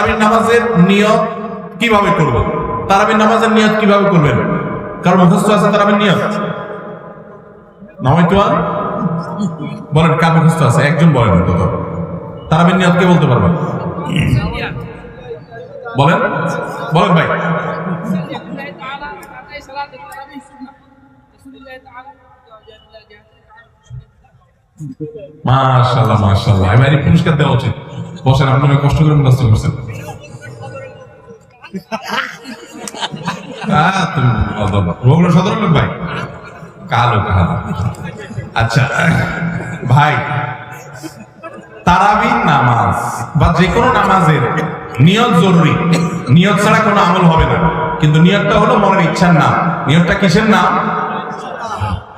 তারাবির নামাজের নিয়ত কিভাবে করব? তারাবির নামাজের নিয়ত কিভাবে করবেন? কারণ মুখস্থ আছে তারাবির নিয়ত? নামাইতুয়ান বলেন, কার মুখস্থ আছে? একজন বলেন অন্তত। তারাবির নিয়ত কে বলতে পারবেন? বলেন বলেন ভাই। মাশাআল্লাহ মাশাআল্লাহ, এবারে পুরস্কার দেওয়া উচিত। বসেন, আপনি অনেক কষ্ট করে মুখস্থ করছেন। রোগলো সদর লোক ভাই, কালো কালো। আচ্ছা ভাই, তারাবির নামাজ বা যে কোনো নামাজের নিয়ত জরুরি। নিয়ত ছাড়া কোনো আমল হবে না। কিন্তু নিয়তটা হলো মনের ইচ্ছার নাম। নিয়তটা কিসের নাম?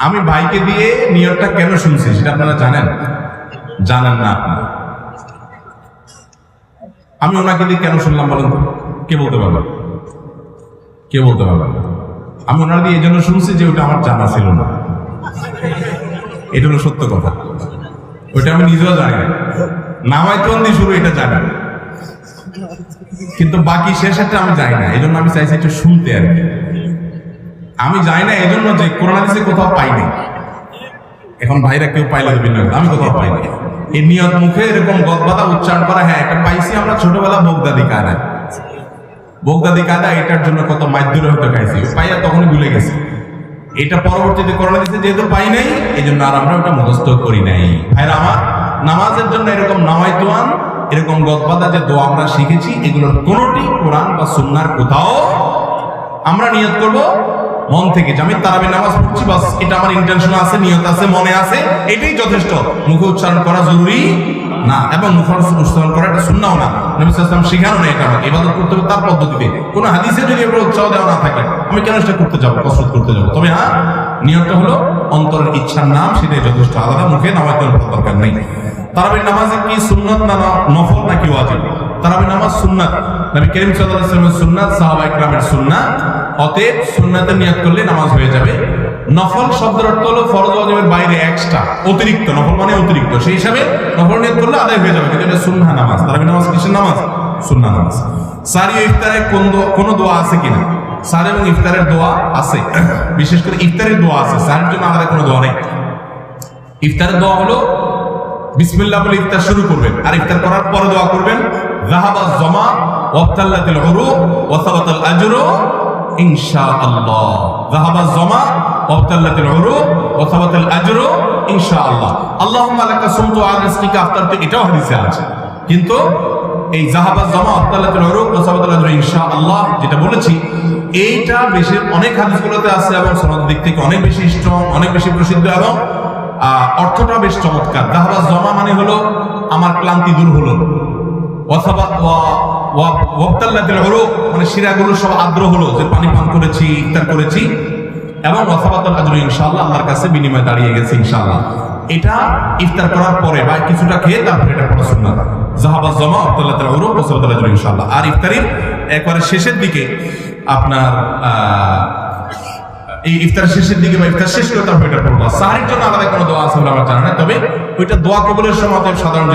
আমি ভাইকে দিয়ে নিয়তটা কেন শুনছি সেটা আপনারা জানেন? জানেন না আপনারা? আমি ওনাকে দিয়ে কেন শুনলাম বলেন তো? কে বলতে পারবেন? কে বলতে পারবেন? আমি ওনার দিয়ে এই জন্য শুনছি যে ওটা আমার জানা ছিল না। এটা হলো সত্য কথা। ওইটা আমি নিজেও জানি না। নামাইতুয়ান দিয়ে শুরু এটা জানি, কিন্তু বাকি শেষটা আমি জানি না। এই জন্য আমি চাইছি একটু শুনতে আর কি। আমি জানি না এই জন্য যে কোরআন হাদিসে কোথাও পাইনি। এখন ভাইরা কেউ পাইলে দেবেন না, আমি কোথাও পাইনি। এই নিয়ত মুখে এরকম গদবাদা উচ্চারণ করা, হ্যাঁ একটা পাইছি আমরা ছোটবেলা বগদাদি কায়দা। বগদাদি কায়দা এটার জন্য কত মাইদুরে হতে খাইছি, পাইয়া তখনই ভুলে গেছি। এটা পরবর্তীতে কোরআন হাদিসে যেহেতু পাই নাই, এই জন্য আর আমরা ওটা মুখস্থ করি নাই। ভাইরা আমার, নামাজের জন্য এরকম নামাইতুয়ান, এরকম গদবাদা যে দোয়া আমরা শিখেছি, এগুলোর কোনোটি কোরআন বা সুন্নাহর কোথাও। আমরা নিয়ত করব মন থেকে যে আমি তারাবির নামাজ পড়ছি, বাস এটা আমার ইন্টেনশন আছে, নিয়ত আছে, মনে আছে, এটাই যথেষ্ট। মুখে উচ্চারণ করা জরুরি না, এবং মুখে উচ্চারণ করা এটা সুন্নাহও না। নবী সাল্লাল্লাহু আলাইহি ওয়াসাল্লাম শিখানো না এটা। আমাকে ইবাদত করতে হবে তার পদ্ধতিতে। কোন হাদিসে যদি এর উৎসাহ দেওয়া না থাকে, আমি কেন সেটা করতে যাব, কসরত করতে যাব? তবে হ্যাঁ, নিয়তটা হলো অন্তরের ইচ্ছার নাম, সেটাই যথেষ্ট। আলাদা মুখে নামাইতুয়ান করার দরকার নেই। তারাবির নামাজে কি সুন্নাত না নফল নাকি ওয়াজিব? তারাবির নামাজ সুন্নাত। নবী করিম সাল্লাল্লাহু আলাইহি ওয়াসাল্লামের সুন্নাত, সাহাবায়ে কেরামের সুন্নাত। অতএব সুন্নাতে নিয়ত করলে নামাজ হয়ে যাবে। নফল শব্দের অর্থ হলো ফরজ ওয়াজিবের বাইরে এক্সট্রা, অতিরিক্ত। নফল মানে অতিরিক্ত, সেই হিসাবে নফল নিয়ত করলে আদায় হয়ে যাবে। কিন্তু এটা সুন্নাহ নামাজ। তারাবির নামাজ কিসের নামাজ? সুন্নাহ নামাজ। সারি ও ইফতারে কোন দোয়া আছে কিনা? সার এবং ইফতারের দোয়া আছে, বিশেষ করে ইফতারের দোয়া আছে। সারের জন্য আলাদা কোনো দোয়া নেই। ইফতারের দোয়া হলো বিসমিল্লাহ বলে ইফতার শুরু করবেন, আর ইফতার করার পরে দোয়া করবেন যাহাবাজ জামা ওয়াবতাল্লাতিল উরুক ওয়া সাবাতাল আজরু ইনশাআল্লাহ। যাহাবাজ জামা ওয়াবতাল্লাতিল উরুক ওয়া সাবাতাল আজরু ইনশাআল্লাহ। আল্লাহুম্মা লাকা সুমতু আলা রিজকিকা আফতারতু, এটাও হাদিসে আছে। কিন্তু এই যাহাবাজ জামা ওয়াবতাল্লাতিল উরুক ওয়া সাবাতাল আজরু ইনশাআল্লাহ যেটা বলেছি, এইটা বেশি অনেক হাদিসগুলোতে আছে এবং সনদ দিক থেকে অনেক বেশি স্ট্রং, অনেক বেশি প্রসিদ্ধ, এবং অর্থটা বেশ চমৎকার। যাহাবাজ জামা মানে হলো আমার ক্লান্তি দূর হলো, ওয়াবতাল্লাতিল উরুক মানে শিরাগুলো সব আর্দ্র হলো, যে পানি পান করেছি, ইফতার করেছি, এবং ওয়াসাবাতাল আজরু ইনশাআল্লাহ, আল্লাহর কাছে বিনিময় দাঁড়িয়ে গেছে ইনশাআল্লাহ। এটা ইফতার করার পরে বা কিছুটা খেয়ে তারপরে এটা পড়া সুন্নাত। যাহাবাজ জামা ওয়াবতাল্লাতিল উরুক ওয়াসাবাতাল আজরু ইনশাআল্লাহ। আর ইফতারের একবারে শেষের দিকে আপনার এই ইফতারের শেষের দিকে বা ইফতার শেষ করে তারপর এটা পড়বা। সাহরির জন্য আলাদা কোনো দোয়া আছে বলে আমার জানা নেই, তবে ওইটা দোয়া কবুলের সময় সাধারণ